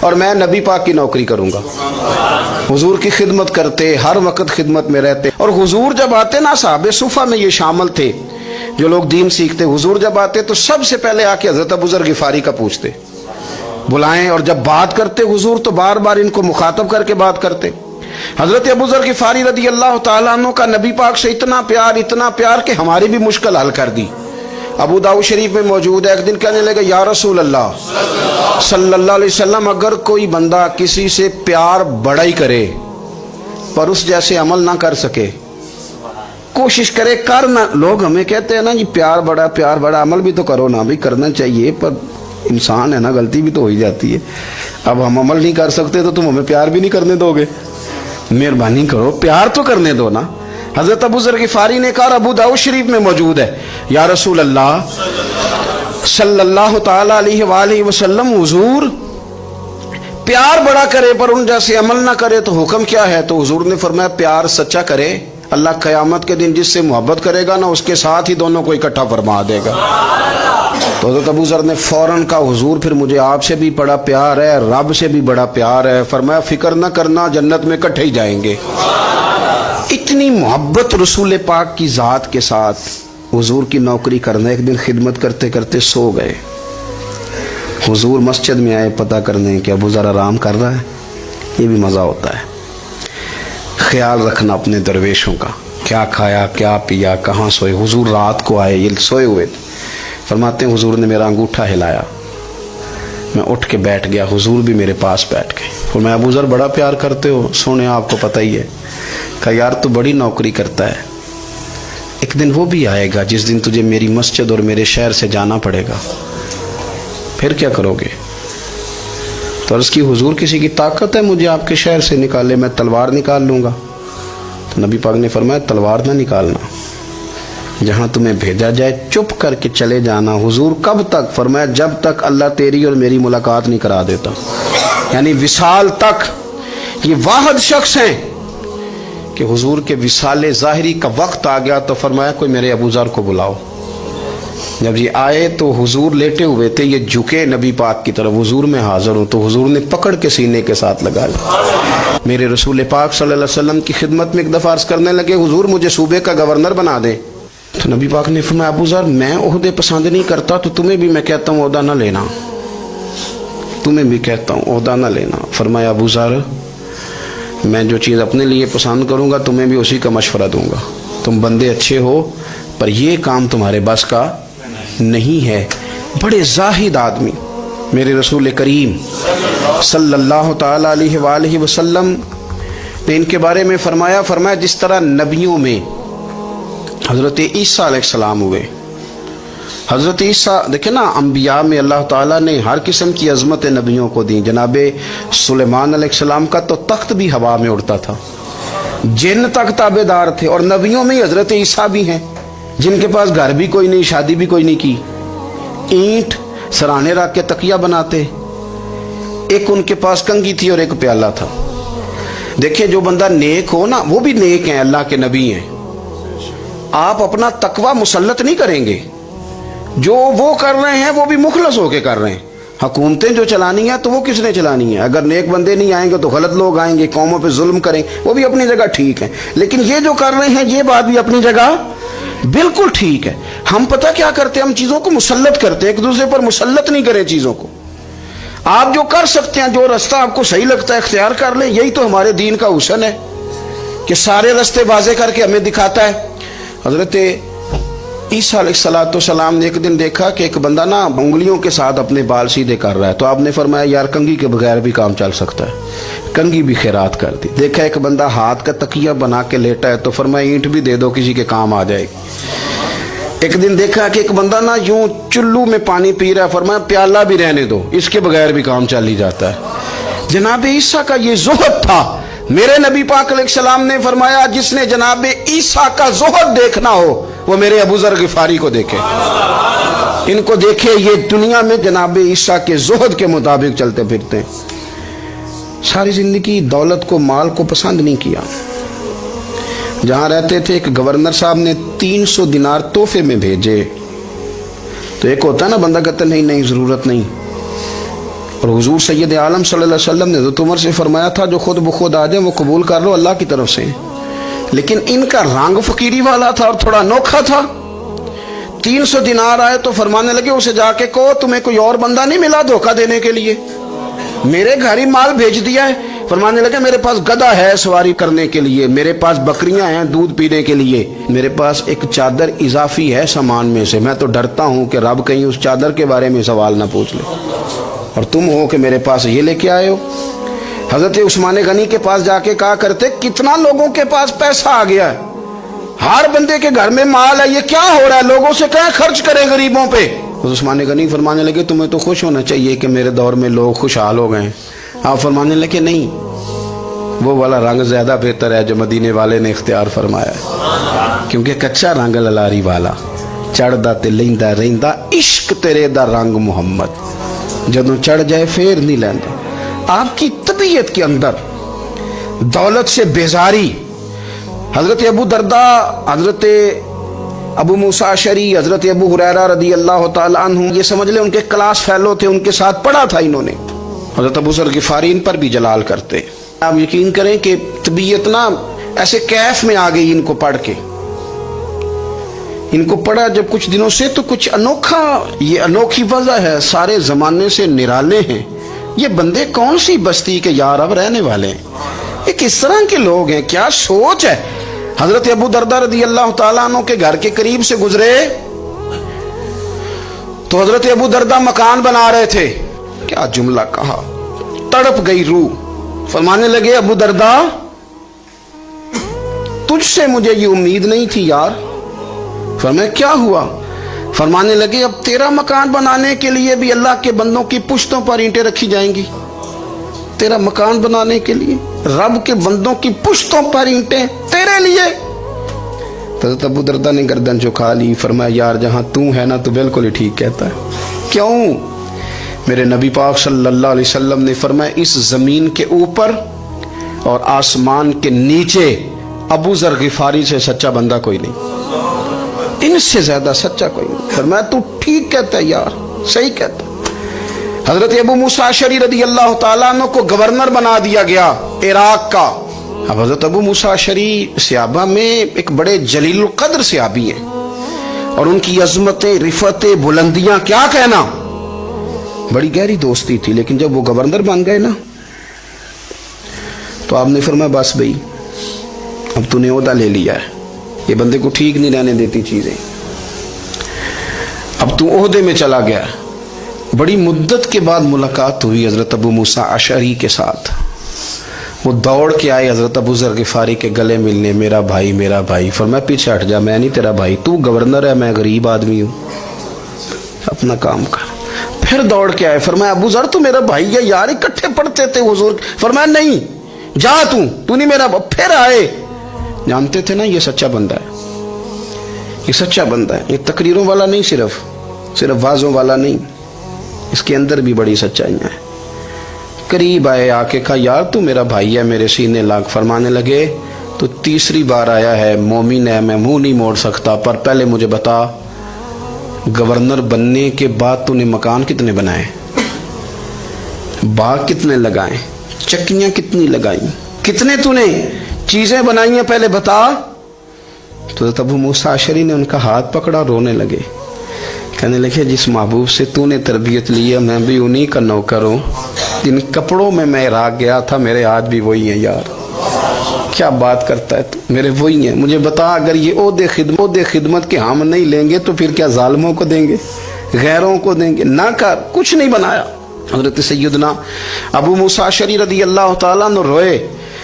اور میں نبی پاک کی نوکری کروں گا۔ حضور کی خدمت کرتے، ہر وقت خدمت میں رہتے، اور حضور جب آتے نا، صحابہ صفہ میں یہ شامل تھے جو لوگ دین سیکھتے، حضور جب آتے تو سب سے پہلے آ کے حضرت ابو ذر غفاری کا پوچھتے، بلائیں، اور جب بات کرتے حضور تو بار بار ان کو مخاطب کر کے بات کرتے۔ حضرت ابو ذر غفاری رضی اللہ تعالیٰ عنہ کا نبی پاک سے اتنا پیار کہ ہماری بھی مشکل حل کر دی۔ ابو داؤد شریف میں موجود ہے، ایک دن کہنے لگا یا رسول اللہ صلی اللہ علیہ وسلم، اگر کوئی بندہ کسی سے پیار بڑا ہی کرے پر اس جیسے عمل نہ کر سکے، کوشش کرے کرنا، لوگ ہمیں کہتے ہیں نا جی پیار بڑا، عمل بھی تو کرو نا، بھی کرنا چاہیے، پر انسان ہے نا، غلطی بھی تو ہو ہی جاتی ہے۔ اب ہم عمل نہیں کر سکتے تو تم ہمیں پیار بھی نہیں کرنے دو گے؟ مہربانی کرو، پیار تو کرنے دو نا۔ حضرت ابو ذر غفاری نے کہا، ابو داؤد شریف میں موجود ہے، یا رسول اللہ صلی اللہ تعالی علیہ وآلہ وسلم، حضور پیار بڑا کرے پر ان جیسے عمل نہ کرے تو حکم کیا ہے؟ تو حضور نے فرمایا پیار سچا کرے، اللہ قیامت کے دن جس سے محبت کرے گا نا اس کے ساتھ ہی دونوں کو اکٹھا فرما دے گا۔ تو حضرت ابو ذر نے فوراً کہا، حضور پھر مجھے آپ سے بھی بڑا پیار ہے، رب سے بھی بڑا پیار ہے۔ فرمایا فکر نہ کرنا، جنت میں اکٹھے ہی جائیں گے۔ اتنی محبت رسول پاک کی ذات کے ساتھ، حضور کی نوکری کرنا۔ ایک دن خدمت کرتے کرتے سو گئے، حضور مسجد میں آئے پتہ کرنے کہ ابو ذر آرام کر رہا ہے۔ یہ بھی مزہ ہوتا ہے، خیال رکھنا اپنے درویشوں کا، کیا کھایا کیا پیا کہاں سوئے۔ حضور رات کو آئے، یہ سوئے ہوئے تھے، فرماتے ہیں حضور نے میرا انگوٹھا ہلایا، میں اٹھ کے بیٹھ گیا، حضور بھی میرے پاس بیٹھ گئے۔ اور میں ابو ذر بڑا پیار کرتے ہو، سونے آپ کو پتہ ہی ہے۔ کہا یار تو بڑی نوکری کرتا ہے، ایک دن وہ بھی آئے گا جس دن تجھے میری مسجد اور میرے شہر سے جانا پڑے گا، پھر کیا کرو گے؟ تو عرض کی حضور کسی کی طاقت ہے مجھے آپ کے شہر سے نکالے؟ میں تلوار نکال لوں گا۔ تو نبی پاک نے فرمایا تلوار نہ نکالنا، جہاں تمہیں بھیجا جائے چپ کر کے چلے جانا۔ حضور کب تک؟ فرمایا جب تک اللہ تیری اور میری ملاقات نہیں کرا دیتا، یعنی وصال تک۔ یہ واحد شخص ہیں کہ حضور کے وصال ظاہری کا وقت آ گیا تو فرمایا کوئی میرے ابو ذر کو بلاؤ۔ جب یہ آئے تو حضور لیٹے ہوئے تھے، یہ جھکے نبی پاک کی طرف، حضور میں حاضر ہوں، تو حضور نے پکڑ کے سینے کے ساتھ لگا لیا۔ میرے رسول پاک صلی اللہ علیہ وسلم کی خدمت میں ایک دفعہ عرض کرنے لگے حضور مجھے صوبے کا گورنر بنا دیں۔ تو نبی پاک نے فرمایا ابو ذر میں عہدے پسند نہیں کرتا، تو تمہیں بھی میں کہتا ہوں عہدہ نہ لینا، تمہیں بھی کہتا ہوں عہدہ نہ لینا۔ فرمایا ابو ذر میں جو چیز اپنے لیے پسند کروں گا تمہیں بھی اسی کا مشورہ دوں گا، تم بندے اچھے ہو پر یہ کام تمہارے بس کا نہیں ہے۔ بڑے زاہد آدمی میرے رسول کریم صلی اللہ تعالی علیہ وآلہ وسلم نے ان کے بارے میں فرمایا جس طرح نبیوں میں حضرت عیسیٰ علیہ السلام ہوئے، حضرت عیسیٰ دیکھیں نا، انبیاء میں اللہ تعالیٰ نے ہر قسم کی عظمت نبیوں کو دی۔ جناب سلیمان علیہ السلام کا تو تخت بھی ہوا میں اڑتا تھا، جن تک تابع دار تھے، اور نبیوں میں حضرت عیسیٰ بھی ہیں جن کے پاس گھر بھی کوئی نہیں، شادی بھی کوئی نہیں کی، اینٹ سرانے رکھ کے تکیہ بناتے، ایک ان کے پاس کنگھی تھی اور ایک پیالہ تھا۔ دیکھیں جو بندہ نیک ہو نا وہ بھی نیک ہیں، اللہ کے نبی ہیں۔ آپ اپنا تقوی مسلط نہیں کریں گے، جو وہ کر رہے ہیں وہ بھی مخلص ہو کے کر رہے ہیں۔ حکومتیں جو چلانی ہیں تو وہ کس نے چلانی ہے؟ اگر نیک بندے نہیں آئیں گے تو غلط لوگ آئیں گے، قوموں پہ ظلم کریں، وہ بھی اپنی جگہ ٹھیک ہے، لیکن یہ جو کر رہے ہیں یہ بات بھی اپنی جگہ بالکل ٹھیک ہے۔ ہم پتہ کیا کرتے ہیں، ہم چیزوں کو مسلط کرتے ہیں، ایک دوسرے پر مسلط نہیں کریں چیزوں کو۔ آپ جو کر سکتے ہیں، جو رستہ آپ کو صحیح لگتا ہے اختیار کر لیں، یہی تو ہمارے دین کا حسن ہے کہ سارے رستے واضح کر کے ہمیں دکھاتا ہے۔ حضرت عیسیٰ علیہ السلام نے ایک دن دیکھا کہ ایک بندہ نا انگلیوں کے ساتھ اپنے بال سیدھے کر رہا ہے، تو آپ نے فرمایا یار کنگھی کے بغیر بھی کام چل سکتا ہے، کنگھی بھی خیرات کر دی۔ دیکھا ایک بندہ ہاتھ کا تکیہ بنا کے لیٹا ہے، تو فرمایا اینٹ بھی دے دو کسی کے کام آ جائے گی۔ ایک دن دیکھا کہ ایک بندہ نا یوں چلو میں پانی پی رہا ہے، فرمایا پیالہ بھی رہنے دو، اس کے بغیر بھی کام چل ہی جاتا ہے۔ جناب عیسیٰ کا یہ زہد تھا۔ میرے نبی پاک علیہ السلام نے فرمایا جس نے جناب عیسیٰ کا زہد دیکھنا ہو وہ میرے ابو ذر غفاری کو دیکھے، ان کو دیکھے، یہ دنیا میں جناب عیسیٰ کے زہد کے مطابق چلتے پھرتے ہیں۔ ساری زندگی دولت کو مال کو پسند نہیں کیا۔ جہاں رہتے تھے ایک گورنر صاحب نے 300 دینار تحفے میں بھیجے، تو ایک ہوتا ہے نا بندہ کہتا ہے نہیں نہیں ضرورت نہیں. اور حضور سید عالم صلی اللہ علیہ وسلم نے حضرت عمر سے فرمایا تھا جو خود بخود آ جائیں وہ قبول کر لو اللہ کی طرف سے. لیکن ان کا رنگ فقیری والا تھا اور تھوڑا انوکھا تھا. 300 دینار آئے تو فرمانے لگے اسے جا کے کہو تمہیں کوئی اور بندہ نہیں ملا دھوکہ دینے کے لیے, میرے گھر ہی مال بھیج دیا ہے. فرمانے لگے میرے پاس گدھا ہے سواری کرنے کے لیے, میرے پاس بکریاں ہیں دودھ پینے کے لیے, میرے پاس ایک چادر اضافی ہے سامان میں سے, میں تو ڈرتا ہوں کہ رب کہیں اس چادر کے بارے میں سوال نہ پوچھ لے, اور تم ہو کہ میرے پاس یہ لے کے آئے ہو. حضرت عثمان غنی کے پاس جا کے کہا کرتے کتنا لوگوں کے پاس پیسہ آ گیا ہے, ہر بندے کے گھر میں مال ہے, یہ کیا ہو رہا ہے, لوگوں سے کہیں خرچ کریں غریبوں پہ. عثمان غنی فرمانے لگے تمہیں تو خوش ہونا چاہیے کہ میرے دور میں لوگ خوشحال ہو گئے. آپ فرمانے لگے نہیں, وہ والا رنگ زیادہ بہتر ہے جو مدینے والے نے اختیار فرمایا ہے, کیونکہ کچا رنگ للاری والا چڑھدا تے لیندا رہندا عشق تیرے دا رنگ محمد, جدوں چڑھ جائے پھر نہیں لیندا. آپ کی طبیعت کے اندر دولت سے بیزاری. حضرت ابو دردہ, حضرت ابو موسیٰ اشعری, حضرت ابو ہریرہ رضی اللہ تعالی عنہ, یہ سمجھ لیں ان کے کلاس فیلو تھے, ان کے ساتھ پڑھا تھا انہوں نے. حضرت ابو ذر غفاری ان پر بھی جلال کرتے. آپ یقین کریں کہ طبیعت نا ایسے کیف میں آ گئی ان کو پڑھ کے. ان کو پڑھا جب کچھ دنوں سے تو کچھ انوکھا, یہ انوکھی وجہ ہے, سارے زمانے سے نرالے ہیں. یہ بندے کون سی بستی کے یار اب رہنے والے ہیں, یہ کس طرح کے لوگ ہیں, کیا سوچ ہے. حضرت ابو دردہ رضی اللہ تعالیٰ عنہ کے گھر کے قریب سے گزرے تو حضرت ابو دردہ مکان بنا رہے تھے. کیا جملہ کہا, تڑپ گئی روح. فرمانے لگے ابو دردہ تجھ سے مجھے یہ امید نہیں تھی یار. فرمایا کیا ہوا؟ فرمانے لگے اب تیرا مکان بنانے کے لیے بھی اللہ کے بندوں کی پشتوں پر اینٹیں رکھی جائیں گی. تیرا مکان بنانے کے لیے رب کے بندوں کی پشتوں پر اینٹیں تیرے لیے. حضرت ابو دردہ نے گردن جھکا لی. فرمایا یار جہاں تو ہے نا تو بالکل ہی ٹھیک کہتا ہے. کیوں؟ میرے نبی پاک صلی اللہ علیہ وسلم نے فرمایا اس زمین کے اوپر اور آسمان کے نیچے ابو ذر غفاری سے سچا بندہ کوئی نہیں, ان سے زیادہ سچا کوئی نہیں. فرمایا تو ٹھیک کہتا ہے یار, صحیح کہتا. حضرت ابو موسیٰ اشعری رضی اللہ تعالیٰ عنہ کو گورنر بنا دیا گیا عراق کا. اب حضرت ابو موسیٰ اشعری صحابہ میں ایک بڑے جلیل القدر صحابی ہیں, اور ان کی عظمتیں, رفعتیں, بلندیاں کیا کہنا, بڑی گہری دوستی تھی. لیکن جب وہ گورنر بن گئے نا تو آپ نے فرمایا بس بھائی اب تو نے عہدہ لے لیا ہے, یہ بندے کو ٹھیک نہیں رہنے دیتی چیزیں, اب تو عہدے میں چلا گیا. بڑی مدت کے بعد ملاقات ہوئی حضرت ابو موسیٰ اشعری کے ساتھ. وہ دوڑ کے آئے حضرت ابو ذر غفاری کے گلے ملنے, میرا بھائی میرا بھائی. فرمایا پیچھے ہٹ جا, میں نہیں تیرا بھائی, تو گورنر ہے, میں غریب آدمی ہوں, اپنا کام کر. پھر دوڑ کے آئے. فرمایا ابو ذر تو میرا بھائی ہے یار, اکٹھے پڑھتے تھے حضور. فرمایا نہیں جا, تو نہیں میرا. پھر آئے. جانتے تھے نا یہ سچا بندہ ہے, یہ سچا بندہ ہے, یہ تقریروں والا نہیں, صرف وعظوں والا نہیں, اس کے اندر بھی بڑی سچائیاں ہیں. قریب آئے, آ کے کہا یار تو میرا بھائی ہے, میرے سینے لاگ. فرمانے لگے تو تیسری بار آیا ہے, مومن ہے, میں منہ نہیں موڑ سکتا, پر پہلے مجھے بتا گورنر بننے کے بعد تو نے مکان کتنے بنائے, باغ کتنے لگائے, چکیاں کتنی لگائیں, کتنے تو نے چیزیں بنائی ہیں, پہلے بتا. تو ابو موسیٰ اشعری نے ان کا ہاتھ پکڑا, رونے لگے. کہنے لگے جس محبوب سے تو نے تربیت لی ہے میں بھی انہی کا نوکر ہوں, جن کپڑوں میں میں عراق گیا تھا میرے آج بھی وہی ہیں یار. کیا بات کرتا ہے تو, میرے وہی ہیں. مجھے بتا اگر یہ عہدے خدمت کے ہم نہیں لیں گے تو پھر کیا ظالموں کو دیں گے, غیروں کو دیں گے؟ نہ کر, کچھ نہیں بنایا. حضرت سیدنا ابو موسیٰ اشعری رضی اللہ تعالیٰ عنہ روئے,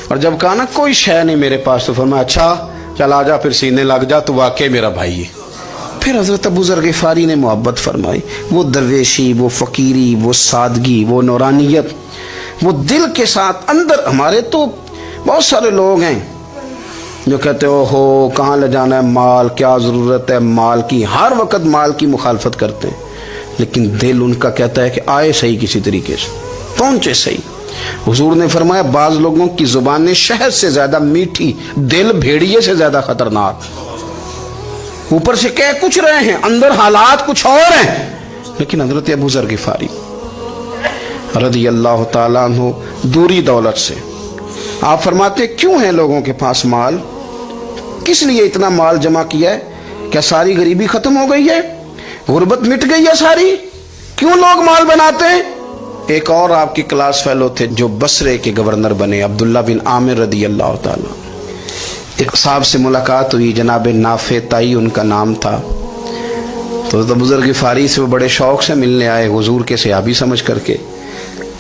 اور جب کہا نا کوئی شے نہیں میرے پاس, تو فرمایا اچھا چل آ جا, پھر سینے لگ جا, تو واقعی میرا بھائی ہے. پھر حضرت ابو ذر غفاری نے محبت فرمائی. وہ درویشی, وہ فقیری, وہ سادگی, وہ نورانیت, وہ دل کے ساتھ اندر. ہمارے تو بہت سارے لوگ ہیں جو کہتے ہو کہاں لے جانا ہے مال, کیا ضرورت ہے مال کی, ہر وقت مال کی مخالفت کرتے ہیں, لیکن دل ان کا کہتا ہے کہ آئے صحیح, کسی طریقے سے پہنچے صحیح. حضور نے فرمایا بعض لوگوں کی زبانیں شہد سے زیادہ میٹھی, دل بھیڑیے سے زیادہ خطرناک. اوپر سے کہہ کچھ رہے ہیں، اندر حالات کچھ اور ہیں. لیکن حضرت ابو ذر غفاری رضی اللہ تعالیٰ عنہ دوری دولت سے، آپ فرماتے کیوں ہے لوگوں کے پاس مال؟ کس لیے اتنا مال جمع کیا ہے؟ کیا ساری غریبی ختم ہو گئی ہے؟ غربت مٹ گئی ہے ساری؟ کیوں لوگ مال بناتے ہیں؟ ایک اور آپ کی کلاس فیلو تھے جو بصرے کے گورنر بنے، عبداللہ بن عامر رضی اللہ تعالیٰ. ایک صاحب سے ملاقات ہوئی، جناب نافع تائی ان کا نام تھا. تو بزرگ غفاری سے وہ بڑے شوق سے ملنے آئے، حضور کے صحابی سمجھ کر کے.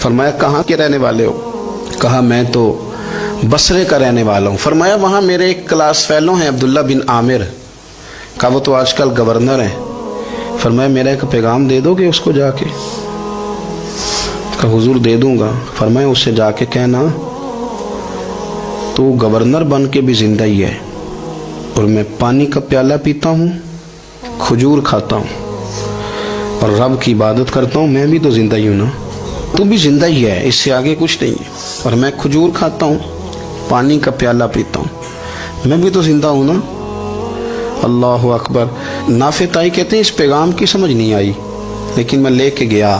فرمایا کہاں کے رہنے والے ہو؟ کہا میں تو بصرے کا رہنے والا ہوں. فرمایا وہاں میرے ایک کلاس فیلو ہیں عبداللہ بن عامر. کہا وہ تو آج کل گورنر ہیں. فرمایا میرا ایک پیغام دے دو گے اس کو جا کے؟ کہا حضور دے دوں گا. فرمایا اس سے جا کے کہنا تو گورنر بن کے بھی زندہ ہی ہے، اور میں پانی کا پیالہ پیتا ہوں، کھجور کھاتا ہوں اور رب کی عبادت کرتا ہوں. میں بھی تو زندہ ہی ہوں نا، تو بھی زندہ ہی ہے، اس سے آگے کچھ نہیں ہے. اور میں کھجور کھاتا ہوں، پانی کا پیالہ پیتا ہوں، میں بھی تو زندہ ہوں نا. اللہ اکبر. نافع تائی کہتے ہیں اس پیغام کی سمجھ نہیں آئی، لیکن میں لے کے گیا.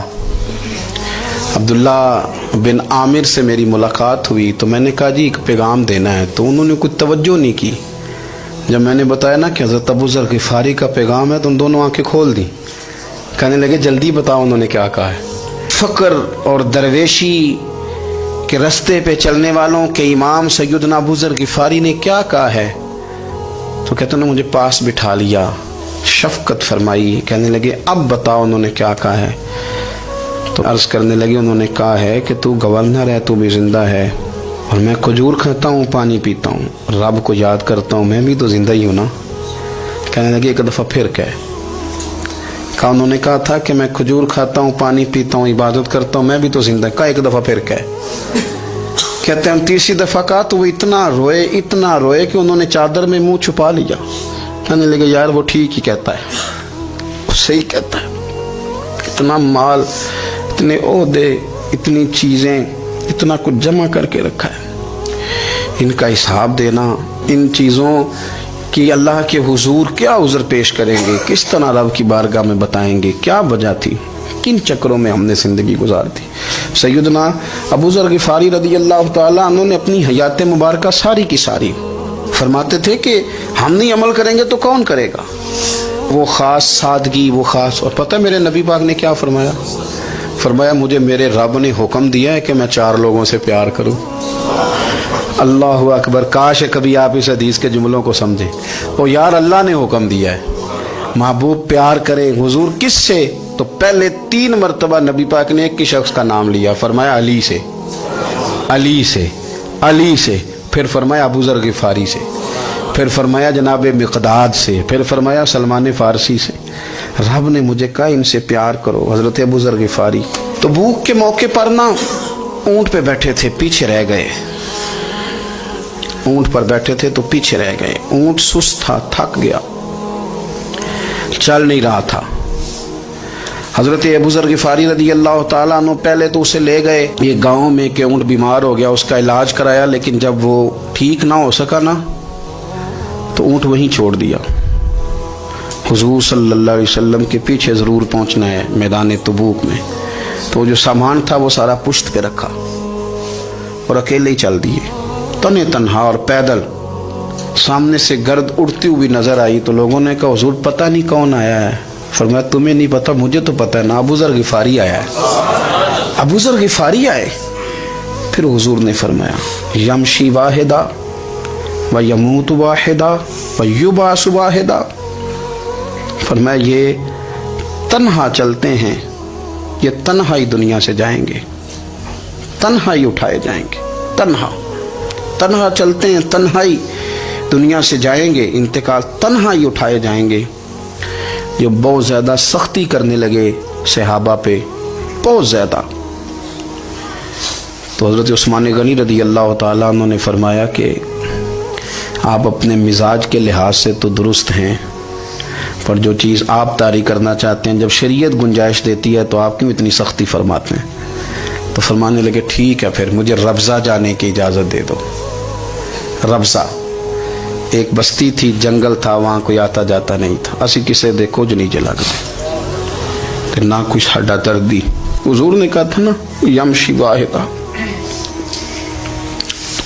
عبداللہ بن عامر سے میری ملاقات ہوئی تو میں نے کہا جی ایک پیغام دینا ہے. تو انہوں نے کچھ توجہ نہیں کی. جب میں نے بتایا نا کہ حضرت ابو ذر غفاری کا پیغام ہے تو ان دونوں آنکھیں کھول دیں. کہنے لگے جلدی بتاؤ انہوں نے کیا کہا ہے. فقر اور درویشی کے رستے پہ چلنے والوں کے امام سیدنا ابو ذر غفاری نے کیا کہا ہے؟ تو کہتے ہیں مجھے پاس بٹھا لیا، شفقت فرمائی. کہنے لگے اب بتاؤ انہوں نے کیا کہا ہے. تو عرض کرنے لگے انہوں نے کہا ہے کہ تو گورنر ہے، تو بھی زندہ ہے، اور میں کھجور کھاتا ہوں، پانی پیتا ہوں، رب کو یاد کرتا ہوں، میں بھی تو زندہ ہی ہوں نا. کہنے لگے ایک دفعہ پھر کہا انہوں نے کہا تھا کہ میں کھجور کھاتا ہوں، پانی پیتا ہوں، عبادت کرتا ہوں، میں بھی تو زندہ. کہا ایک دفعہ پھر کہتے ہیں تیسری دفعہ کہا تو وہ اتنا روئے کہ انہوں نے چادر میں منہ چھپا لیا. کہنے لگے یار وہ ٹھیک ہی کہتا ہے، وہ صحیح کہتا ہے. اتنا مال، اتنے عہدے، اتنی چیزیں، اتنا کچھ جمع کر کے رکھا ہے، ان کا حساب دینا، ان چیزوں کی اللہ کے حضور کیا عذر پیش کریں گے، کس طرح رب کی بارگاہ میں بتائیں گے کیا وجہ تھی، کن چکروں میں ہم نے زندگی گزار دی. سیدنا ابو ذر غفاری رضی اللہ تعالیٰ عنہ نے اپنی حیات مبارکہ ساری کی ساری فرماتے تھے کہ ہم نہیں عمل کریں گے تو کون کرے گا. وہ خاص سادگی، وہ خاص. اور پتہ میرے نبی پاک نے کیا فرمایا؟ فرمایا مجھے میرے رب نے حکم دیا ہے کہ میں 4 لوگوں سے پیار کروں. اللہ اکبر. کاش کبھی آپ اس حدیث کے جملوں کو سمجھیں. او یار اللہ نے حکم دیا ہے محبوب پیار کرے. حضور کس سے؟ تو پہلے 3 مرتبہ نبی پاک نے ایک ہی شخص کا نام لیا. فرمایا علی سے، علی سے، علی سے. پھر فرمایا ابو ذر غفاری سے، پھر فرمایا جناب مقداد سے، پھر فرمایا سلمان فارسی سے. رب نے مجھے کہا ان سے پیار کرو. حضرت ابو ذر غفاری تبوک کے موقع پر نا اونٹ پہ بیٹھے تھے، پیچھے رہ گئے. اونٹ پر بیٹھے تھے تو پیچھے رہ گئے. اونٹ سست تھا، تھک گیا، چل نہیں رہا تھا. حضرت ابو ذر غفاری رضی اللہ تعالیٰ عنہ پہلے تو اسے لے گئے یہ گاؤں میں کہ اونٹ بیمار ہو گیا، اس کا علاج کرایا. لیکن جب وہ ٹھیک نہ ہو سکا نا تو اونٹ وہیں چھوڑ دیا. حضور صلی اللہ علیہ وسلم کے پیچھے ضرور پہنچنا ہے میدان تبوک میں. تو جو سامان تھا وہ سارا پشت پہ رکھا اور اکیلے ہی چل دیے، تنے تنہا اور پیدل. سامنے سے گرد اڑتی ہوئی نظر آئی تو لوگوں نے کہا حضور پتہ نہیں کون آیا ہے. فرمایا تمہیں نہیں پتا، مجھے تو پتا ہے نا، ابو ذر غفاری آیا ہے، ابو ذر غفاری آئے. پھر حضور نے فرمایا یمشی واحدہ و یموت واحدہ و یبعث واحدہ. فرمایا یہ تنہا چلتے ہیں، یہ تنہا ہی دنیا سے جائیں گے، تنہا ہی اٹھائے جائیں گے. تنہا چلتے ہیں، تنہا ہی دنیا سے جائیں گے، انتقال تنہا ہی اٹھائے جائیں گے. یہ بہت زیادہ سختی کرنے لگے صحابہ پہ، بہت زیادہ. تو حضرت عثمان غنی رضی اللہ تعالیٰ عنہ نے فرمایا کہ آپ اپنے مزاج کے لحاظ سے تو درست ہیں، پر جو چیز آپ طاری کرنا چاہتے ہیں جب شریعت گنجائش دیتی ہے تو آپ کیوں اتنی سختی فرماتے ہیں؟ تو فرمانے لگے ٹھیک ہے پھر مجھے ربضہ جانے کی اجازت دے دو. ربضہ ایک بستی تھی, جنگل تھا, وہاں کوئی آتا جاتا نہیں تھا. اسی کسے دے کچھ نہیں جے لگتے تے نہ کوئی ساڈا دردی. حضور نے کہا تھا نا یمشی واحدہ,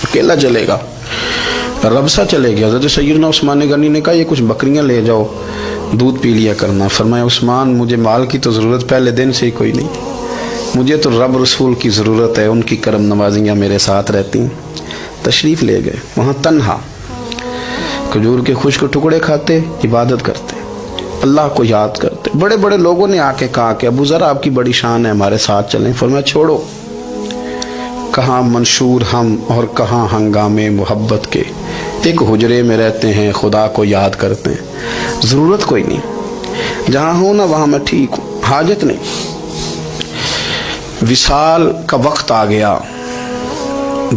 اکیلا چلے گا, رب سا چلے گیا. حضرت سیدنا عثمان غنی نے کہا یہ کچھ بکریاں لے جاؤ, دودھ پی لیا کرنا. فرمایا عثمان مجھے مال کی تو ضرورت پہلے دن سے ہی کوئی نہیں, مجھے تو رب رسول کی ضرورت ہے, ان کی کرم نوازیاں میرے ساتھ رہتی. تشریف لے گئے, وہاں تنہا کھجور کے خشک ٹکڑے کھاتے, عبادت کرتے, اللہ کو یاد کرتے. بڑے بڑے لوگوں نے آ کے کہا کہ ابو ذر آپ کی بڑی شان ہے, ہمارے ساتھ چلیں. فرمایا چھوڑو, کہاں منشور ہم اور کہاں ہنگامے محبت کے, ایک حجرے میں رہتے ہیں خدا کو یاد کرتے ہیں. ضرورت کوئی نہیں, جہاں ہوں نا وہاں میں ٹھیک ہوں, حاجت نہیں. وصال کا وقت آ گیا,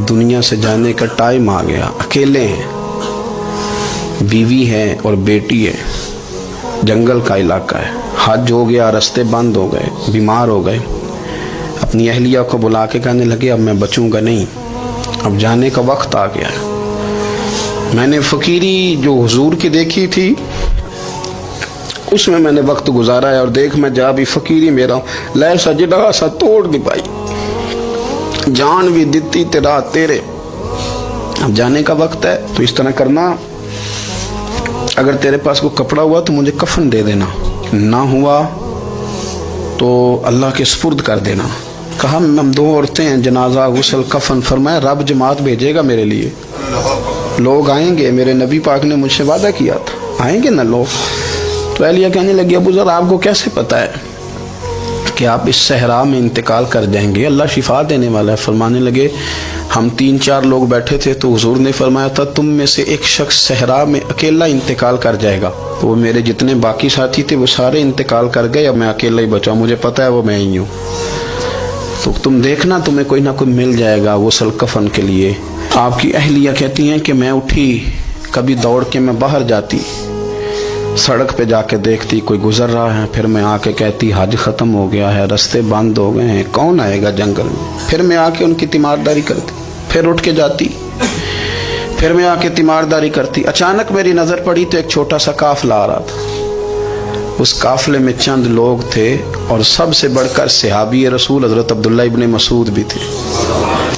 دنیا سے جانے کا ٹائم آ گیا. اکیلے ہیں, بیوی ہے اور بیٹی ہے, جنگل کا علاقہ ہے, حج ہو گیا, رستے بند ہو گئے, بیمار ہو گئے. اپنی اہلیہ کو بلا کے کہنے لگے اب میں بچوں گا نہیں, اب جانے کا وقت آ گیا ہے. میں نے فقیری جو حضور کی دیکھی تھی اس میں نے وقت گزارا ہے, اور دیکھ میں جا بھی فقیری میرا ہوں. لے سجدہ سا توڑ دی پائی, جان بھی دیتی تیرا تیرے. اب جانے کا وقت ہے تو اس طرح کرنا, اگر تیرے پاس کوئی کپڑا ہوا تو مجھے کفن دے دینا, نہ ہوا تو اللہ کے سپرد کر دینا. کہا ہم 2 عورتیں ہیں, جنازہ غسل کفن. فرمایا رب جماعت بھیجے گا میرے لیے, لوگ آئیں گے, میرے نبی پاک نے مجھ سے وعدہ کیا تھا آئیں گے نا لوگ. تو اہلیہ کہنے لگی ابو ذر آپ کو کیسے پتا ہے کہ آپ اس صحرا میں انتقال کر جائیں گے, اللہ شفا دینے والا ہے. فرمانے لگے ہم 3-4 لوگ بیٹھے تھے تو حضور نے فرمایا تھا تم میں سے ایک شخص صحرا میں اکیلا انتقال کر جائے گا. تو وہ میرے جتنے باقی ساتھی تھے وہ سارے انتقال کر گئے, اب میں اکیلا ہی بچا, مجھے پتا ہے وہ میں ہی ہوں. تو تم دیکھنا تمہیں کوئی نہ کوئی مل جائے گا غسل کفن کے لیے. آپ کی اہلیہ کہتی ہیں کہ میں اٹھی, کبھی دوڑ کے میں باہر جاتی, سڑک پہ جا کے دیکھتی کوئی گزر رہا ہے, پھر میں آ کے کہتی حج ختم ہو گیا ہے, رستے بند ہو گئے ہیں, کون آئے گا جنگل میں. پھر میں آ کے ان کی تیمارداری کرتی, پھر اٹھ کے جاتی, پھر میں آ کے تیمارداری کرتی. اچانک میری نظر پڑی تو ایک چھوٹا سا قافلہ آ رہا تھا. اس قافلے میں چند لوگ تھے اور سب سے بڑھ کر صحابی رسول حضرت عبداللہ ابن مسعود بھی تھے.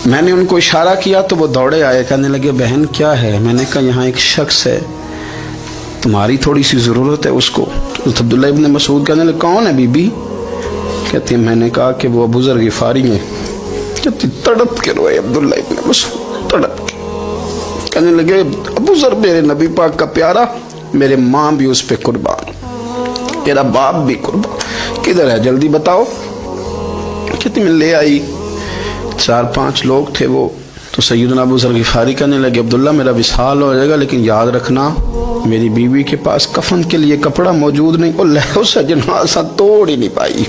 میں نے ان کو اشارہ کیا تو وہ دوڑے آئے, کہنے لگے بہن کیا ہے. میں نے کہا یہاں ایک شخص ہے, تمہاری تھوڑی سی ضرورت ہے اس کو. حضرت عبداللہ ابن مسعود کہنے لگے کون ہے بی بی. کہتی میں نے کہا کہ وہ ابو ذر غفاری ہیں. کہتی تڑپ کے روئے عبداللہ ابن مسعود, تڑپ کے. کہنے لگے ابو ذر میرے نبی پاک کا پیارا, میرے ماں بھی اس پہ قربان, میرا باپ بھی قربان, کدھر ہے جلدی بتاؤ. کہتی میں لے آئی, 4-5 لوگ تھے وہ. تو سیدنا ابو ذر غفاری کہنے لگے عبداللہ میرا وصال ہو جائے گا, لیکن یاد رکھنا میری بیوی کے پاس کفن کے لیے کپڑا موجود نہیں. اور لہو سے جنازہ توڑ ہی نہیں پائی,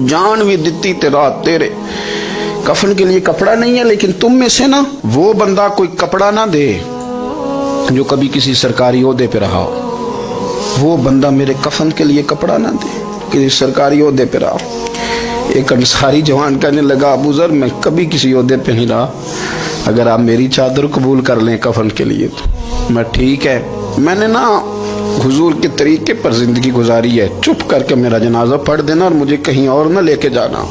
جان بھی دیتی تیرا تیرے, کفن کے لیے کپڑا نہیں ہے. لیکن تم میں سے نا وہ بندہ کوئی کپڑا نہ دے جو کبھی کسی سرکاری عہدے پہ رہا ہو, وہ بندہ میرے کفن کے لیے کپڑا نہ دے کسی سرکاری عہدے پہ رہا. ایک انصاری جوان کہنے لگا ابو ذر میں کبھی کسی عہدے پہ نہیں رہا, اگر آپ میری چادر قبول کر لیں کفن کے لیے تو میں ٹھیک ہے. میں نے نا حضور کے طریقے پر زندگی گزاری ہے, چپ کر کے میرا جنازہ پڑھ دینا اور مجھے کہیں اور نہ لے کے جانا.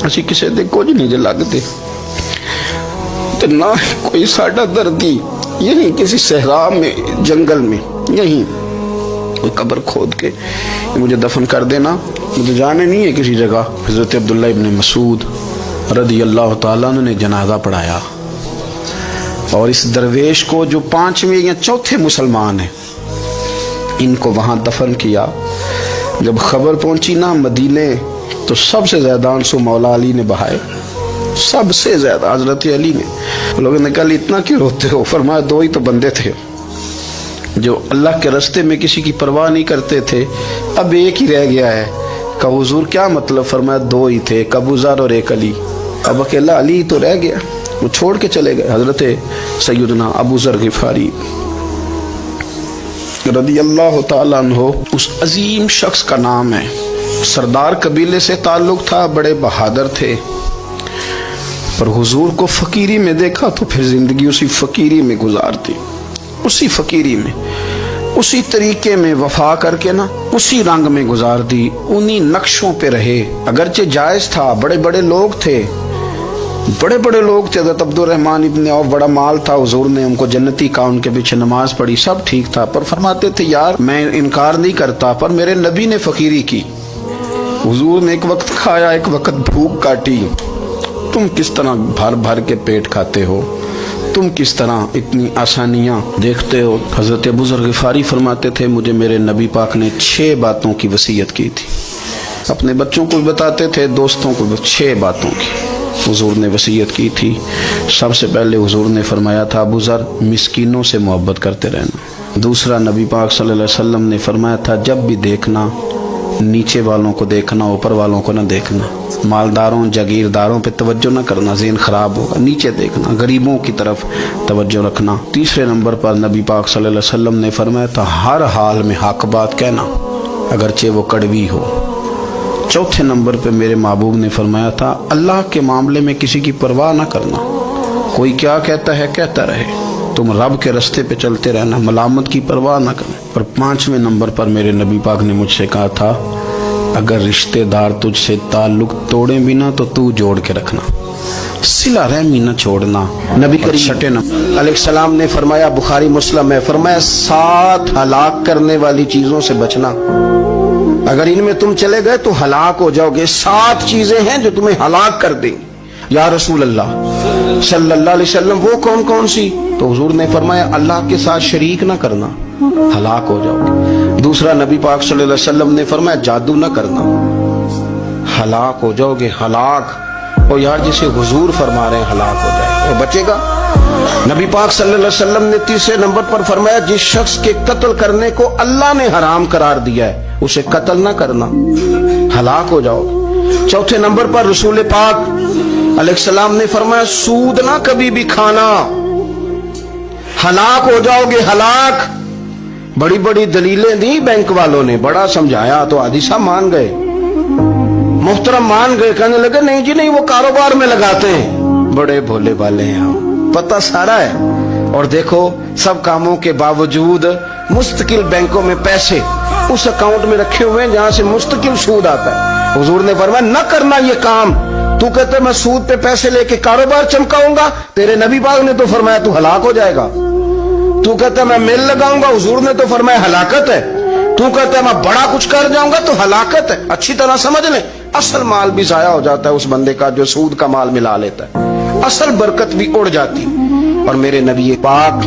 اسی کسی دے کچھ نہیں لگتے نہ کوئی ساڈا دردی, یہیں کسی صحرا میں جنگل میں یہیں کوئی قبر کھود کے مجھے دفن کر دینا, مجھے جانے نہیں ہے کسی جگہ. حضرت عبداللہ ابن مسعود رضی اللہ تعالیٰ عنہ نے جنازہ پڑھایا, اور اس درویش کو جو 5ویں یا 4تھے مسلمان ہیں ان کو وہاں دفن کیا. جب خبر پہنچی نا مدینے تو سب سے زیادہ آنسو مولا علی نے بہائے, سب سے زیادہ حضرت علی نے. لوگوں نے کہا اتنا کیوں روتے ہو. فرمایا 2 ہی تو بندے تھے جو اللہ کے راستے میں کسی کی پرواہ نہیں کرتے تھے, اب ایک ہی رہ گیا ہے. کہ حضور کیا مطلب. فرمایا 2 ہی تھے, ایک ابو ذر اور ایک علی, اب اکیلا علی تو رہ گیا, وہ چھوڑ کے چلے گئے. حضرت سیدنا ابو ذر غفاری رضی اللہ تعالیٰ عنہ اس عظیم شخص کا نام ہے. سردار قبیلے سے تعلق تھا, بڑے بہادر تھے, پر حضور کو فقیری میں دیکھا تو پھر زندگی اسی فقیری میں گزارتی. اسی فقیری میں، اسی طریقے میں وفا کر کے نا اسی رنگ میں گزار دی، انہی نقشوں پہ رہے۔ اگرچہ جائز تھا، بڑے بڑے لوگ تھے، حضرت عبدالرحمن ابن عوف بڑا مال تھا، حضور نے ان کو جنتی کہا، ان کے پیچھے نماز پڑھی، سب ٹھیک تھا، پر فرماتے تھے یار میں انکار نہیں کرتا، پر میرے نبی نے فقیری کی، حضور نے ایک وقت کھایا ایک وقت بھوک کاٹی، تم کس طرح بھر بھر کے پیٹ کھاتے ہو، تم کس طرح اتنی آسانیاں دیکھتے ہو۔ حضرت ابو ذر غفاری فرماتے تھے مجھے میرے نبی پاک نے 6 باتوں کی وصیت کی تھی، اپنے بچوں کو بھی بتاتے تھے، دوستوں کو بھی، 6 باتوں کی حضور نے وصیت کی تھی۔ سب سے پہلے حضور نے فرمایا تھا ابو ذر مسکینوں سے محبت کرتے رہنا۔ دوسرا نبی پاک صلی اللہ علیہ وسلم نے فرمایا تھا جب بھی دیکھنا نیچے والوں کو دیکھنا، اوپر والوں کو نہ دیکھنا، مالداروں جاگیرداروں پہ توجہ نہ کرنا، ذہن خراب ہوگا، نیچے دیکھنا، غریبوں کی طرف توجہ رکھنا۔ تیسرے نمبر پر نبی پاک صلی اللہ علیہ وسلم نے فرمایا تھا ہر حال میں حق بات کہنا اگرچہ وہ کڑوی ہو۔ چوتھے نمبر پہ میرے محبوب نے فرمایا تھا اللہ کے معاملے میں کسی کی پرواہ نہ کرنا، کوئی کیا کہتا ہے کہتا رہے، تم رب کے رستے پہ چلتے رہنا، ملامت کی پرواہ نہ کرنا۔ اور 5ویں نمبر پر میرے نبی پاک نے مجھ سے کہا تھا اگر رشتہ دار تجھ سے تعلق توڑیں بھی نہ تو تو جوڑ کے رکھنا، صلہ رحمی نہ چھوڑنا۔ نبی کریم 6 نمبر علیہ السلام نے فرمایا، بخاری مسلم میں فرمایا 7 ہلاک کرنے والی چیزوں سے بچنا، اگر ان میں تم چلے گئے تو ہلاک ہو جاؤ گے۔ 7 چیزیں ہیں جو تمہیں ہلاک کر دیں۔ یا رسول اللہ صلی اللہ علیہ وسلم وہ کون کون سی؟ تو حضور نے فرمایا اللہ کے ساتھ شریک نہ کرنا، ہلاک ہو جاؤ گے۔ دوسرا نبی پاک صلی اللہ علیہ وسلم نے فرمایا جادو نہ کرنا، ہلاک ہو جاؤ گے، ہلاک۔ اور یار جسے حضور فرما رہے ہیں ہلاک ہو جائے وہ بچے گا۔ نبی پاک صلی اللہ علیہ وسلم نے تیسرے نمبر پر فرمایا جس شخص کے قتل کرنے کو اللہ نے حرام قرار دیا ہے اسے قتل نہ کرنا، ہلاک ہو جاؤ گے۔ چوتھے نمبر پر رسول پاک علیہ السلام نے فرمایا سود نہ کبھی بھی کھانا، ہلاک ہو جاؤ گے، ہلاک۔ بڑی بڑی دلیلیں دی بینک والوں نے، بڑا سمجھایا تو حاجی صاحب مان گئے، محترم مان گئے، کہنے لگے نہیں جی نہیں وہ کاروبار میں لگاتے ہیں، بڑے بھولے والے ہیں ہم، پتہ سارا ہے۔ اور دیکھو سب کاموں کے باوجود مستقل بینکوں میں پیسے اس اکاؤنٹ میں رکھے ہوئے ہیں جہاں سے مستقل سود آتا ہے۔ حضور نے فرمایا نہ کرنا یہ کام۔ تو کہتے میں سود پہ پیسے لے کے کاروبار چمکاؤں گا، تیرے نبی پاک نے تو فرمایا تو ہلاک ہو جائے گا۔ تو کہتا میں میل لگاؤں گا، حضور نے تو فرمایا ہلاکت ہے۔ تو کہتا میں بڑا کچھ کر جاؤں گا تو ہلاکت ہے۔ اچھی طرح سمجھ لیں اصل مال بھی ضائع ہو جاتا ہے اس بندے کا جو سود کا مال ملا لیتا ہے، اصل برکت بھی اڑ جاتی۔ اور میرے نبی پاک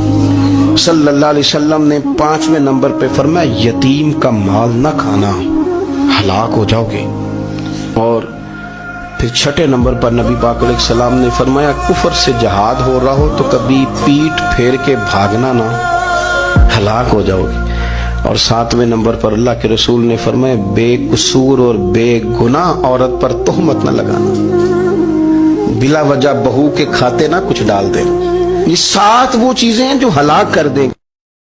صلی اللہ علیہ وسلم نے 5ویں نمبر پہ فرمایا یتیم کا مال نہ کھانا، ہلاک ہو جاؤ گے۔ اور پھر 6 نمبر پر نبی پاک علیہ السلام نے فرمایا کفر سے جہاد ہو رہا ہو تو کبھی پیٹ پھیر کے بھاگنا نہ، ہلاک ہو جاؤ گے۔ اور 7ویں نمبر پر اللہ کے رسول نے فرمایا بے قصور اور بے گناہ عورت پر تہمت نہ لگانا، بلا وجہ بہو کے کھاتے نہ کچھ ڈال دیں۔ یہ 7 وہ چیزیں ہیں جو ہلاک کر دیں۔